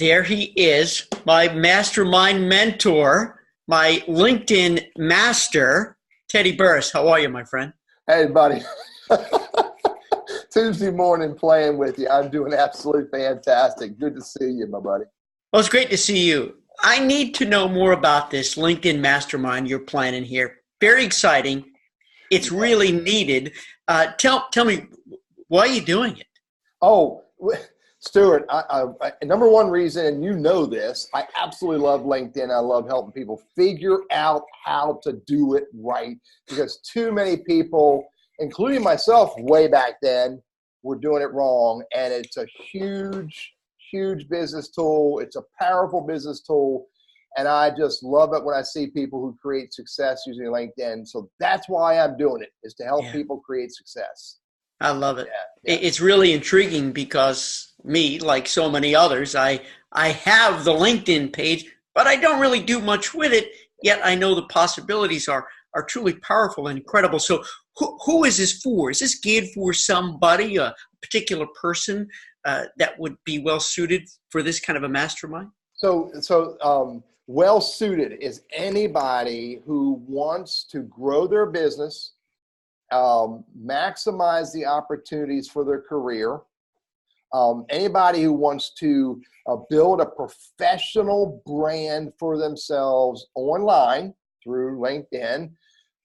There he is, my mastermind mentor, my LinkedIn master, Teddy Burriss. How are you, my friend? Hey, buddy. Tuesday morning playing with you. I'm doing absolutely fantastic. Good to see you, my buddy. Well, it's great to see you. I need to know more about this LinkedIn mastermind you're planning here. Very exciting. It's really needed. Tell me, why are you doing it? Oh, Stuart, number one reason, and you know this, I absolutely love LinkedIn. I love helping people figure out how to do it right, because too many people, including myself way back then, were doing it wrong. And it's a huge, huge business tool. It's a powerful business tool. And I just love it when I see people who create success using LinkedIn. So that's why I'm doing it, is to help people create success. I love it. Yeah. It's really intriguing because me, like so many others, I have the LinkedIn page, but I don't really do much with it. Yet I know the possibilities are truly powerful and incredible. So who is this for? Is this geared for somebody, a particular person that would be well suited for this kind of a mastermind? So well suited is anybody who wants to grow their business, maximize the opportunities for their career. Anybody who wants to build a professional brand for themselves online through LinkedIn,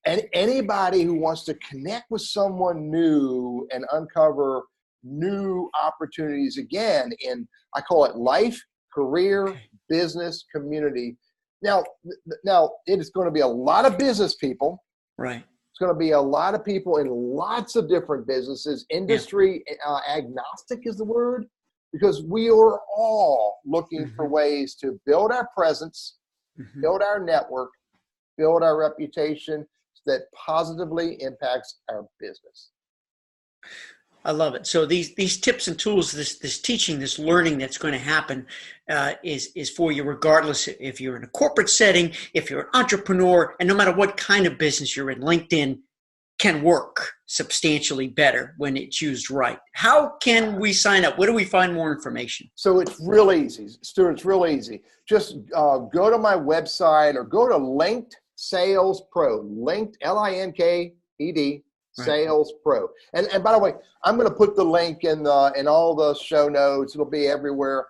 and anybody who wants to connect with someone new and uncover new opportunities again in, I call it life, career, business, community. Now it is going to be a lot of business people. Right. It's going to be a lot of people in lots of different businesses. Industry agnostic is the word, because we are all looking for ways to build our presence, build our network, build our reputation that positively impacts our business. I love it. So these tips and tools, this teaching, this learning that's going to happen is for you regardless if you're in a corporate setting, if you're an entrepreneur, and no matter what kind of business you're in. LinkedIn can work substantially better when it's used right. How can we sign up? Where do we find more information? So it's real easy, Stuart. It's real easy. Just go to my website or go to Linked Sales Pro. Linked, Linked. Sales Pro. And by the way, I'm going to put the link in all the show notes. It'll be everywhere.